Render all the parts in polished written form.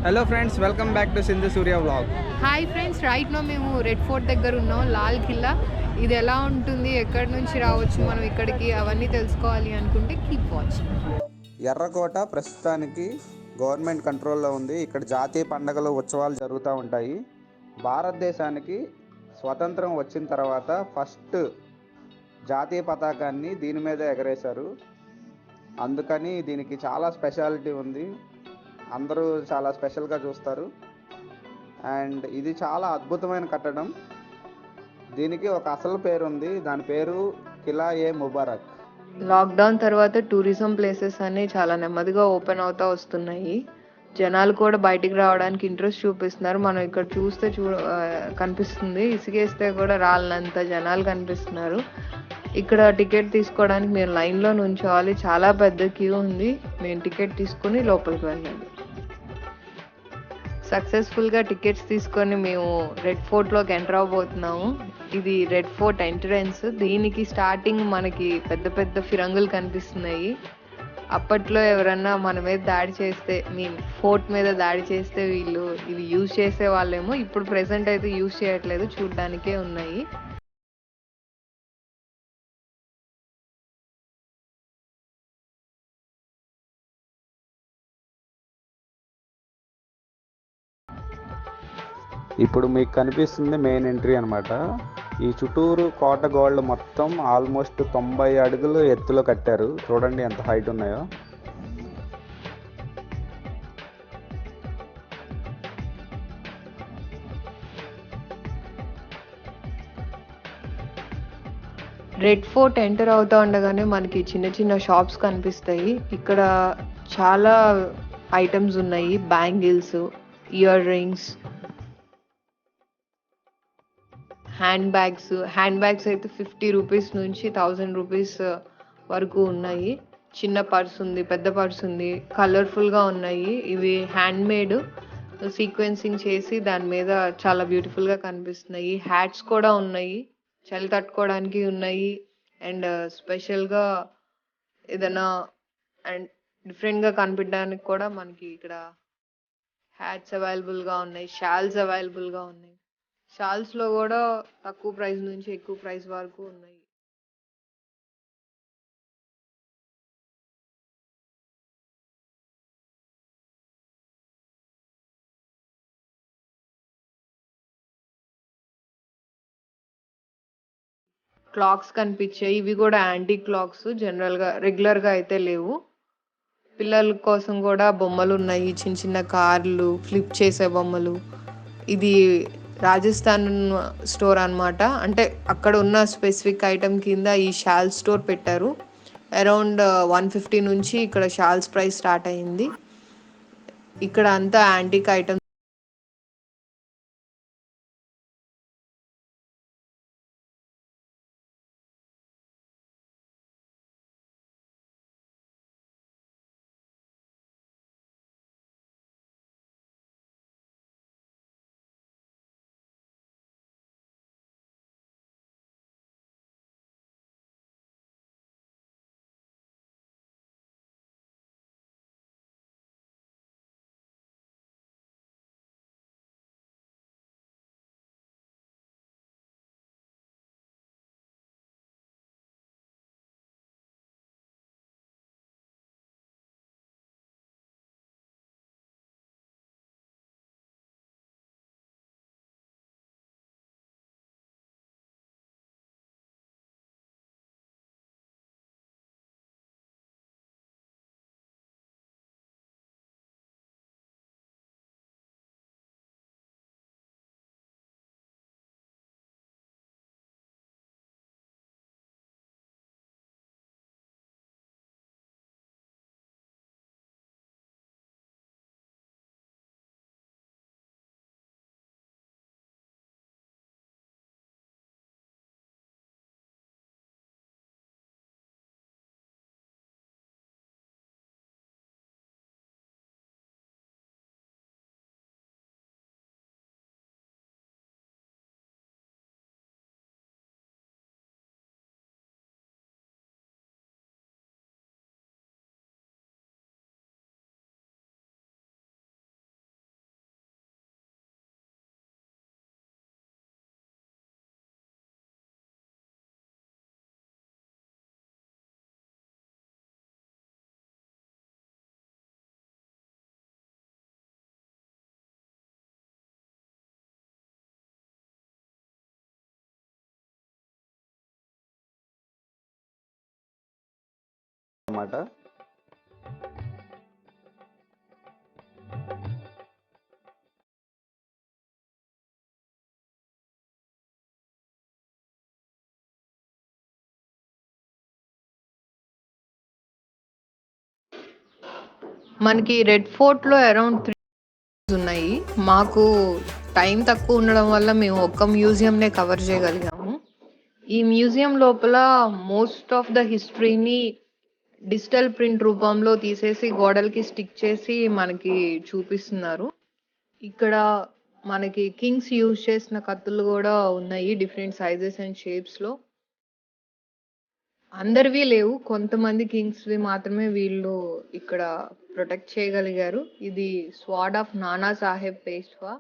Hello friends, welcome back to Sindhu Surya vlog. Hi friends, right now మేము Red Fort దగ్గర ఉన్నాం. లాల్ కిల్లా ఇది ఎలా ఉంటుంది, ఎక్కడి నుంచి రావచ్చు మనం ఇక్కడికి, అవన్నీ తెలుసుకోవాలి అనుకుంటే కీప్ వాచింగ్. ఎర్రకోట ప్రస్తుతానికి గవర్నమెంట్ కంట్రోల్లో ఉంది. ఇక్కడ జాతీయ పండుగలు, ఉత్సవాలు జరుగుతూ ఉంటాయి. భారతదేశానికి స్వతంత్రం వచ్చిన తర్వాత ఫస్ట్ జాతీయ పతాకాన్ని దీని మీద ఎగరేశారు. అందుకని దీనికి చాలా స్పెషాలిటీ ఉంది. అందరూ చాలా స్పెషల్గా చూస్తారు. అండ్ ఇది చాలా అద్భుతమైన కట్టడం. దీనికి ఒక అసలు పేరు ఉంది. దాని పేరు కిలా ఏ ముబారక్. లాక్డౌన్ తర్వాత టూరిజం ప్లేసెస్ అన్నీ చాలా నెమ్మదిగా ఓపెన్ అవుతా వస్తున్నాయి. జనాలు కూడా బయటికి రావడానికి ఇంట్రెస్ట్ చూపిస్తున్నారు. మనం ఇక్కడ చూస్తే కనిపిస్తుంది, ఇసుకేస్తే కూడా రాలనంత జనాలు కనిపిస్తున్నారు. ఇక్కడ టికెట్ తీసుకోవడానికి మీరు లైన్లో నుంచోవాలి. చాలా పెద్ద క్యూ ఉంది. మేము టికెట్ తీసుకుని లోపలికి వెళ్ళాలి. సక్సెస్ఫుల్గా టికెట్స్ తీసుకొని మేము రెడ్ ఫోర్ట్లోకి ఎంటర్ అవబోతున్నాము. ఇది రెడ్ ఫోర్ట్ ఎంట్రన్స్. దీనికి స్టార్టింగ్ మనకి పెద్ద పెద్ద ఫిరంగులు కనిపిస్తున్నాయి. అప్పట్లో ఎవరన్నా మన మీద దాడి చేస్తే, ఫోర్ట్ మీద దాడి చేస్తే వీళ్ళు ఇవి యూజ్ చేసే వాళ్ళేమో. ఇప్పుడు ప్రెసెంట్ అయితే యూజ్ చేయట్లేదు, చూడ్డానికే ఉన్నాయి. ఇప్పుడు మీకు కనిపిస్తుంది మెయిన్ ఎంట్రీ అనమాట. ఈ చుట్టూరు కోట గోడలు మొత్తం ఆల్మోస్ట్ 90 అడుగులు ఎత్తులో కట్టారు. చూడండి ఎంత హైట్ ఉన్నాయో. రెడ్ ఫోర్ట్ ఎంటర్ అవుతా ఉండగానే మనకి చిన్న చిన్న షాప్స్ కనిపిస్తాయి. ఇక్కడ చాలా ఐటమ్స్ ఉన్నాయి. Bangles, ear rings, hand bags అయితే 50 రూపీస్ నుంచి 1000 రూపీస్ వరకు ఉన్నాయి. చిన్న పర్స్ ఉంది, పెద్ద పర్స్ ఉంది, కలర్ఫుల్గా ఉన్నాయి. ఇవి హ్యాండ్ మేడ్, సీక్వెన్సింగ్ చేసి దాని మీద చాలా బ్యూటిఫుల్గా కనిపిస్తున్నాయి. హ్యాట్స్ కూడా ఉన్నాయి, చలి తట్టుకోవడానికి ఉన్నాయి. అండ్ స్పెషల్గా ఏదైనా అండ్ డిఫరెంట్గా కనిపించడానికి కూడా మనకి ఇక్కడ హ్యాట్స్ అవైలబుల్గా ఉన్నాయి. షాల్స్ అవైలబుల్గా ఉన్నాయి. షాల్స్లో కూడా తక్కువ ప్రైస్ నుంచి ఎక్కువ ప్రైస్ వరకు ఉన్నాయి. క్లాక్స్ కనిపించాయి. ఇవి కూడా యాంటీక్ క్లాక్స్. జనరల్గా రెగ్యులర్గా అయితే లేవు. పిల్లల కోసం కూడా బొమ్మలు ఉన్నాయి. చిన్న చిన్న కార్లు, ఫ్లిప్ చేసే బొమ్మలు. ఇది రాజస్థాన్ స్టోర్ అన్నమాట. అంటే అక్కడ ఉన్న స్పెసిఫిక్ ఐటమ్ కింద ఈ షాల్ స్టోర్ పెట్టారు. అరౌండ్ 150 నుంచి ఇక్కడ షాల్స్ ప్రైస్ స్టార్ట్ అయింది. ఇక్కడ అంతా యాంటిక్ ఐటమ్స్. అన్నమాట. మనకి రెడ్ ఫోర్ట్‌లో అరౌండ్ 3 ఉన్నాయి. మాకు టైం తక్కువ ఉండడం వల్ల మేము ఒక్క మ్యూజియంనే కవర్ చేయగలిగాము. ఈ మ్యూజియం లోపల మోస్ట్ ఆఫ్ ద హిస్టరీని డిజిటల్ ప్రింట్ రూపంలో తీసేసి గోడలకి స్టిక్ చేసి మనకి చూపిస్తున్నారు. ఇక్కడ మనకి కింగ్స్ యూజ్ చేసిన కత్తులు కూడా ఉన్నాయి డిఫరెంట్ సైజెస్ అండ్ షేప్స్‌లో. అందరివి లేవు. కొంతమంది కింగ్స్‌వి మాత్రమే వీళ్ళు ఇక్కడ ప్రొటెక్ట్ చేయగలిగారు. ఇది స్వార్డ్ ఆఫ్ నానా సాహెబ్ పేష్వా.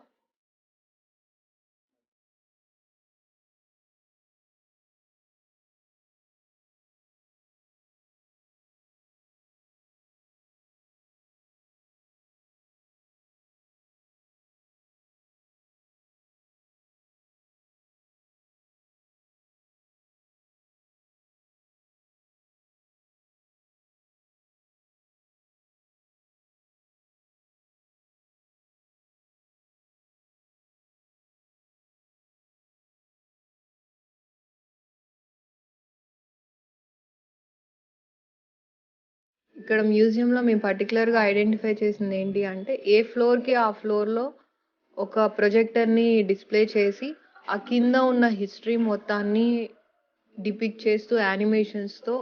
ఇక్కడ మ్యూజియంలో మేము పర్టిక్యులర్‌గా ఐడెంటిఫై చేసింది ఏంటి అంటే, ఏ ఫ్లోర్‌కి ఆ ఫ్లోర్‌లో ఒక ప్రొజెక్టర్‌ని డిస్‌ప్లే చేసి, ఆ కింద ఉన్న హిస్టరీ మొత్తాన్ని డిపిక్ట్ చేస్తూ యానిమేషన్స్‌తో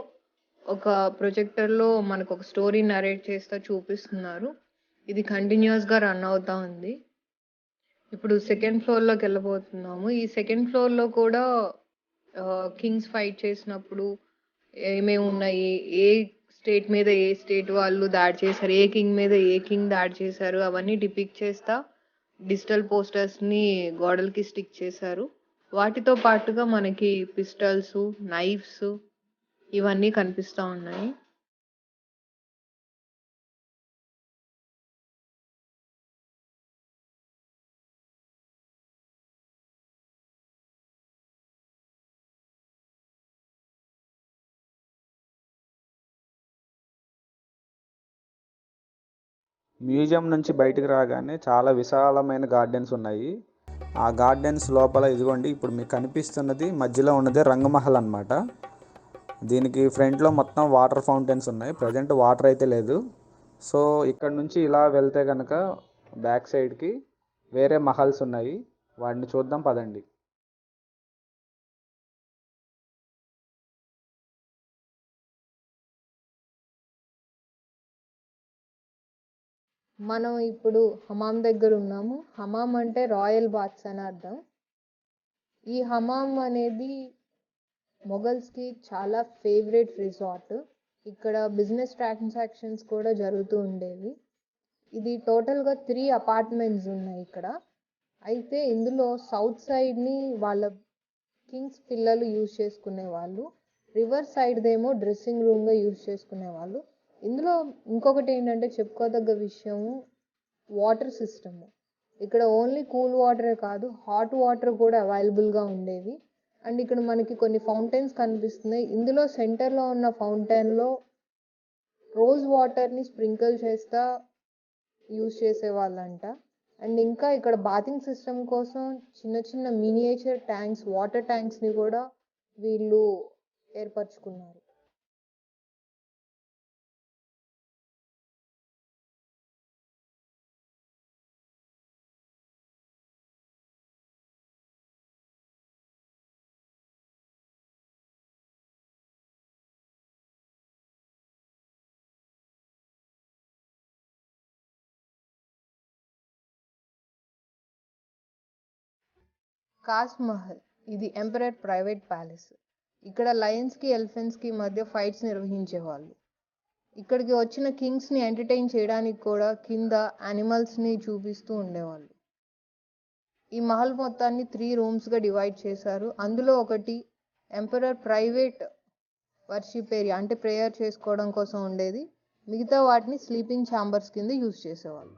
ఒక ప్రొజెక్టర్‌లో మనకొక స్టోరీ నరేట్ చేస్తా చూపిస్తున్నారు. ఇది కంటిన్యూయస్‌గా రన్ అవుతా ఉంది. ఇప్పుడు సెకండ్ ఫ్లోర్‌లోకెళ్ళబోతున్నాము. ఈ సెకండ్ ఫ్లోర్‌లో కూడా కింగ్స్ ఫైట్ చేసినప్పుడు ఏమేమున్నాయి, ఏ స్టేట్ మీద ఏ స్టేట్ వాళ్ళు దాడి చేశారు, ఏ కింగ్ మీద ఏ కింగ్ దాడి చేశారు, అవన్నీ డిపిక్ట్ చేస్తా డిజిటల్ పోస్టర్స్‌ని గోడలకి స్టిక్ చేశారు. వాటితో పాటుగా మనకి పిస్టల్సు, నైఫ్సు ఇవన్నీ కనిపిస్తా ఉన్నాయి. మ్యూజియం నుంచి బయటికి రాగానే చాలా విశాలమైన గార్డెన్స్ ఉన్నాయి. ఆ గార్డెన్స్ లోపల ఇదిగోండి ఇప్పుడు మీకు కనిపిస్తున్నది మధ్యలో ఉన్నదే రంగమహల్ అన్నమాట. దీనికి ఫ్రంట్లో మొత్తం వాటర్ ఫౌంటైన్స్ ఉన్నాయి. ప్రజెంట్ వాటర్ అయితే లేదు. సో ఇక్కడ నుంచి ఇలా వెళ్తే కనుక బ్యాక్ సైడ్కి వేరే మహల్స్ ఉన్నాయి. వాటిని చూద్దాం పదండి. మనం ఇప్పుడు హమాం దగ్గర ఉన్నాము. హమాం అంటే రాయల్ బాత్స్ అని అర్థం. ఈ హమాం అనేది మొఘల్స్‌కి చాలా ఫేవరెట్ రిసార్ట్. ఇక్కడ బిజినెస్ ట్రాన్సాక్షన్స్ కూడా జరుగుతూ ఉండేవి. ఇది టోటల్‌గా 3 అపార్ట్మెంట్స్ ఉన్నాయి ఇక్కడ. అయితే ఇందులో సౌత్ సైడ్‌ని వాళ్ళ కింగ్స్ పిల్లలు యూజ్ చేసుకునేవాళ్ళు. రివర్ సైడ్‌దేమో డ్రెస్సింగ్ రూమ్‌గా యూజ్ చేసుకునేవాళ్ళు. ఇందులో ఇంకొకటి ఏంటంటే చెప్పుకోదగ్గ విషయం వాటర్ సిస్టమ్. ఇక్కడ ఓన్లీ కూల్ వాటరే కాదు, హాట్ వాటర్ కూడా అవైలబుల్‌గా ఉండేవి. అండ్ ఇక్కడ మనకి కొన్ని ఫౌంటైన్స్ కనిపిస్తున్నాయి. ఇందులో సెంటర్‌లో ఉన్న ఫౌంటైన్‌లో రోజ్ వాటర్‌ని స్ప్రింకిల్ చేస్తా యూజ్ చేసేవాళ్ళంట. అండ్ ఇంకా ఇక్కడ బాతింగ్ సిస్టమ్ కోసం చిన్న చిన్న మినియేచర్ ట్యాంక్స్, వాటర్ ట్యాంక్స్‌ని కూడా వీళ్ళు ఏర్పరచుకున్నారు. కాస్ మహల్ ఇది ఎంపరర్ ప్రైవేట్ ప్యాలెస్. ఇక్కడ లయన్స్‌కి, ఎలిఫెంట్స్‌కి మధ్య ఫైట్స్ నిర్వహించేవాళ్ళు. ఇక్కడికి వచ్చిన కింగ్స్‌ని ఎంటర్‌టైన్ చేయడానికి కూడా కింద యానిమల్స్‌ని చూపిస్తూ ఉండేవాళ్ళు. ఈ మహల్ మొత్తాన్ని 3 రూమ్స్‌గా డివైడ్ చేశారు. అందులో ఒకటి ఎంపరర్ ప్రైవేట్ వర్షిప్ ఏరియా అంటే ప్రేయర్ చేసుకోవడం కోసం ఉండేది. మిగతా వాటిని స్లీపింగ్ ఛాంబర్స్ కింద యూజ్ చేసేవాళ్ళు.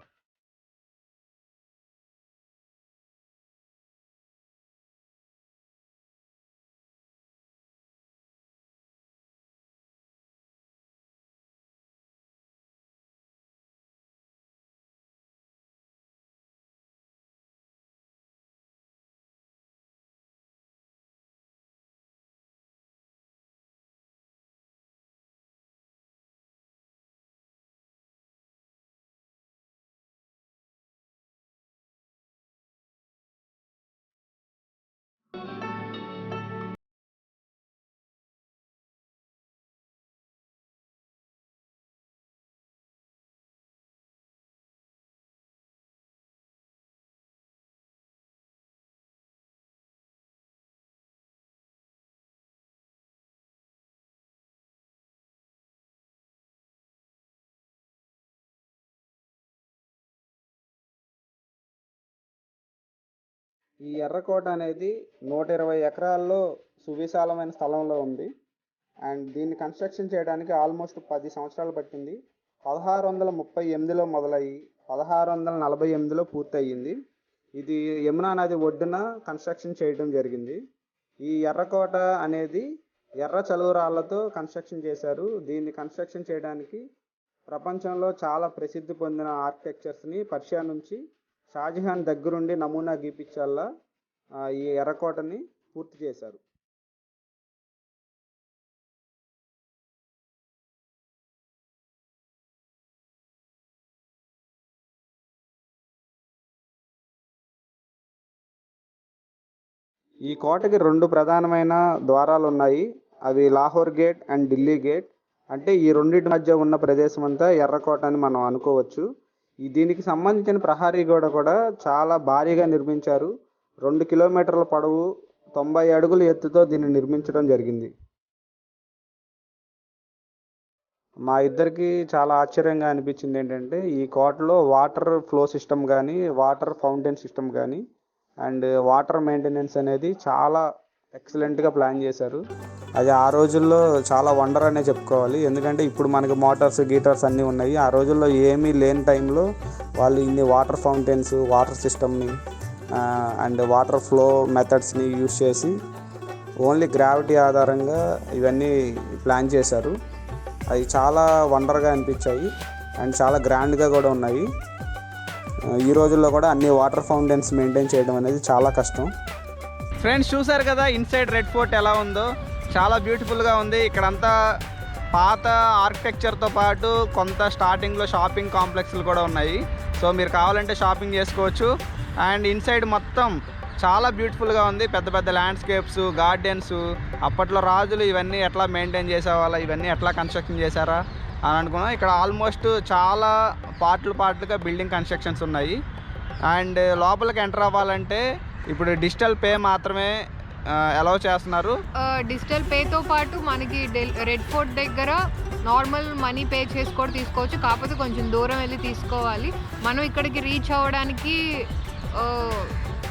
ఈ ఎర్రకోట అనేది 120 ఎకరాల్లో సువిశాలమైన స్థలంలో ఉంది. అండ్ దీన్ని కన్స్ట్రక్షన్ చేయడానికి ఆల్మోస్ట్ 10 సంవత్సరాలు పట్టింది. 1638లో మొదలయ్యి 1648లో పూర్తయింది. ఇది యమునా నది ఒడ్డున కన్స్ట్రక్షన్ చేయడం జరిగింది. ఈ ఎర్రకోట అనేది ఎర్ర చలువరాళ్లతో కన్స్ట్రక్షన్ చేశారు. దీన్ని కన్స్ట్రక్షన్ చేయడానికి ప్రపంచంలో చాలా ప్రసిద్ధి పొందిన ఆర్కిటెక్చర్స్ని పర్షియా నుంచి షాజహాన్ దగ్గరుండి నమూనా గీపించాలా ఈ ఎర్రకోటని పూర్తి చేశారు. ఈ కోటకి 2 ప్రధానమైన ద్వారాలు ఉన్నాయి. అవి Lahore gate and Delhi gate. అంటే ఈ రెండింటి మధ్య ఉన్న ప్రదేశం అంతా ఎర్రకోట అని మనం అనుకోవచ్చు. దీనికి సంబంధించిన ప్రహరీ గోడ కూడా చాలా భారీగా నిర్మించారు. 2 కిలోమీటర్ల పొడవు, 90 అడుగుల ఎత్తుతో దీన్ని నిర్మించడం జరిగింది. మా ఇద్దరికి చాలా ఆశ్చర్యంగా అనిపించింది ఏంటంటే ఈ కోటలో వాటర్ ఫ్లో సిస్టమ్ కానీ, వాటర్ ఫౌంటైన్ సిస్టమ్ కానీ అండ్ వాటర్ మెయింటెనెన్స్ అనేది చాలా ఎక్సలెంట్గా ప్లాన్ చేశారు. అది ఆ రోజుల్లో చాలా వండర్ అనే చెప్పుకోవాలి. ఎందుకంటే ఇప్పుడు మనకి మోటార్స్ గీటర్స్ అన్నీ ఉన్నాయి. ఆ రోజుల్లో ఏమీ లేని టైంలో వాళ్ళు ఇన్ని వాటర్ ఫౌంటైన్స్, వాటర్ సిస్టమ్ని అండ్ వాటర్ ఫ్లో మెథడ్స్ని యూజ్ చేసి ఓన్లీ గ్రావిటీ ఆధారంగా ఇవన్నీ ప్లాన్ చేశారు. అవి చాలా వండర్గా అనిపించాయి అండ్ చాలా గ్రాండ్గా కూడా ఉన్నాయి. ఈ రోజుల్లో కూడా అన్ని వాటర్ ఫౌంటైన్స్ మెయింటైన్ చేయడం అనేది చాలా కష్టం. ఫ్రెండ్స్ చూసారు కదా ఇన్సైడ్ రెడ్ ఫోర్ట్ ఎలా ఉందో, చాలా బ్యూటిఫుల్గా ఉంది. ఇక్కడంతా పాత ఆర్కిటెక్చర్తో పాటు కొంత స్టార్టింగ్లో షాపింగ్ కాంప్లెక్స్లు కూడా ఉన్నాయి. సో మీరు కావాలంటే షాపింగ్ చేసుకోవచ్చు. అండ్ ఇన్సైడ్ మొత్తం చాలా బ్యూటిఫుల్గా ఉంది. పెద్ద పెద్ద ల్యాండ్స్కేప్స్, గార్డెన్స్, అప్పట్లో రాజులు ఇవన్నీ ఎట్లా మెయింటైన్ చేసేవాళ్ళ, ఇవన్నీ ఎట్లా కన్స్ట్రక్షన్ చేశారా అని అనుకున్నాం. ఇక్కడ ఆల్మోస్ట్ చాలా పార్ట్లుగా బిల్డింగ్ కన్స్ట్రక్షన్స్ ఉన్నాయి. అండ్ లోపలికి ఎంటర్ అవ్వాలంటే ఇప్పుడు డిజిటల్ పే మాత్రమే అలౌ చేస్తున్నారు. డిజిటల్ పేతో పాటు మనకి రెడ్ ఫోర్ట్ దగ్గర నార్మల్ మనీ పే చేసి కూడా తీసుకోవచ్చు. కాకపోతే కొంచెం దూరం వెళ్ళి తీసుకోవాలి. మనం ఇక్కడికి రీచ్ అవ్వడానికి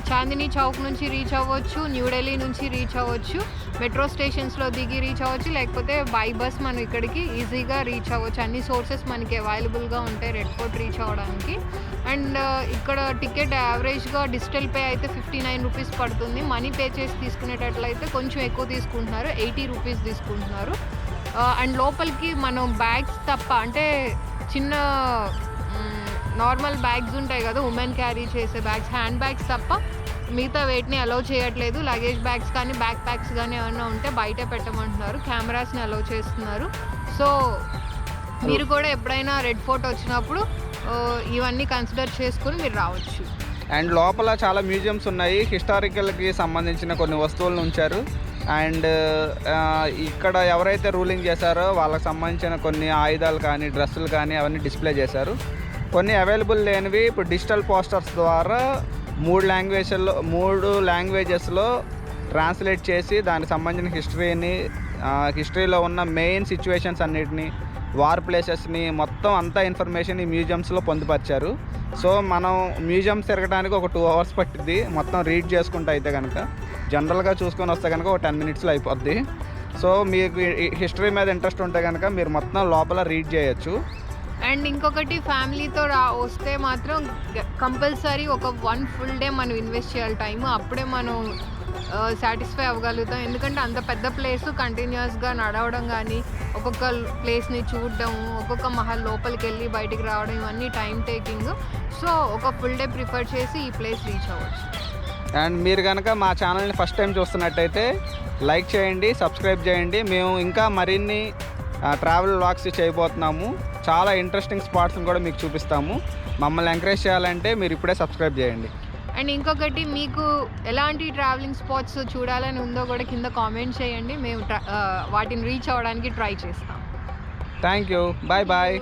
చాందినీ చౌక్ నుంచి రీచ్ అవ్వచ్చు, న్యూఢిల్లీ నుంచి రీచ్ అవ్వచ్చు, మెట్రో స్టేషన్స్లో దిగి రీచ్ అవ్వచ్చు, లేకపోతే బై బస్ మనం ఇక్కడికి ఈజీగా రీచ్ అవ్వచ్చు. అన్ని సోర్సెస్ మనకి అవైలబుల్గా ఉంటాయి రెడ్ ఫోర్ట్ రీచ్ అవ్వడానికి. అండ్ ఇక్కడ టికెట్ యావరేజ్గా డిజిటల్ పే అయితే 59 రూపీస్ పడుతుంది. మనీ పే చేసి తీసుకునేటట్లయితే కొంచెం ఎక్కువ తీసుకుంటున్నారు, 80 రూపీస్ తీసుకుంటున్నారు. అండ్ లోపలికి మనం బ్యాగ్స్ తప్ప, అంటే చిన్న నార్మల్ బ్యాగ్స్ ఉంటాయి కదా, ఉమెన్ క్యారీ చేసే బ్యాగ్స్, హ్యాండ్ బ్యాగ్స్ తప్ప మిగతా వెయిట్ని అలౌ చేయట్లేదు. లగేజ్ బ్యాగ్స్ కానీ బ్యాక్ ప్యాక్స్ కానీ ఏమైనా ఉంటే బయటే పెట్టమంటున్నారు. కెమెరాస్ని అలౌ చేస్తున్నారు. సో మీరు కూడా ఎప్పుడైనా రెడ్ ఫోర్ట్ వచ్చినప్పుడు ఇవన్నీ కన్సిడర్ చేసుకుని మీరు రావచ్చు. అండ్ లోపల చాలా మ్యూజియంస్ ఉన్నాయి. హిస్టారికల్కి సంబంధించిన కొన్ని వస్తువులను ఉంచారు. అండ్ ఇక్కడ ఎవరైతే రూలింగ్ చేశారో వాళ్ళకి సంబంధించిన కొన్ని ఆయుధాలు కానీ, డ్రెస్సులు కానీ అవన్నీ డిస్ప్లే చేశారు. కొన్ని అవైలబుల్ లేనివి ఇప్పుడు డిజిటల్ పోస్టర్స్ ద్వారా 3 లాంగ్వేజెస్లో ట్రాన్స్లేట్ చేసి దానికి సంబంధించిన హిస్టరీలో ఉన్న మెయిన్ సిచ్యువేషన్స్ అన్నిటిని, వార్ ప్లేసెస్ని మొత్తం అంతా ఇన్ఫర్మేషన్ ఈ మ్యూజియంస్లో పొందుపరిచారు. సో మనం మ్యూజియం తిరగడానికి ఒక 2 అవర్స్ పట్టింది మొత్తం రీడ్ చేసుకుంటూ. అయితే కనుక జనరల్గా చూసుకొని వస్తే కనుక ఒక 10 మినిట్స్లో అయిపోద్ది. సో మీకు హిస్టరీ మీద ఇంట్రెస్ట్ ఉంటే కనుక మీరు మొత్తం లోపల రీడ్ చేయొచ్చు. అండ్ ఇంకొకటి, ఫ్యామిలీతో వస్తే మాత్రం కంపల్సరీ ఒక 1 ఫుల్ డే మనం ఇన్వెస్ట్ చేయాలి టైము. అప్పుడే మనం సాటిస్ఫై అవ్వగలుగుతాం. ఎందుకంటే అంత పెద్ద ప్లేస్ కంటిన్యూస్గా నడవడం కానీ, ఒక్కొక్క ప్లేస్ని చూడడం, ఒక్కొక్క మహల్ లోపలికి వెళ్ళి బయటికి రావడం, ఇవన్నీ టైం టేకింగ్. సో ఒక ఫుల్ డే ప్రిఫర్ చేసి ఈ ప్లేస్ రీచ్ అవ్వచ్చు. అండ్ మీరు కనుక మా ఛానల్ని ఫస్ట్ టైం చూస్తున్నట్టయితే లైక్ చేయండి, సబ్స్క్రైబ్ చేయండి. మేము ఇంకా మరిన్ని ట్రావెల్ వ్లాగ్స్ చేయబోతున్నాము. చాలా ఇంట్రెస్టింగ్ స్పాట్స్ని కూడా మీకు చూపిస్తాము. మమ్మల్ని ఎంకరేజ్ చేయాలంటే మీరు ఇప్పుడే సబ్స్క్రైబ్ చేయండి. అండ్ ఇంకొకటి, మీకు ఎలాంటి ట్రావెలింగ్ స్పాట్స్ చూడాలని ఉందో కూడా కింద కామెంట్ చేయండి. మేము వాటిని రీచ్ అవ్వడానికి ట్రై చేస్తాం. Thank you. Bye bye.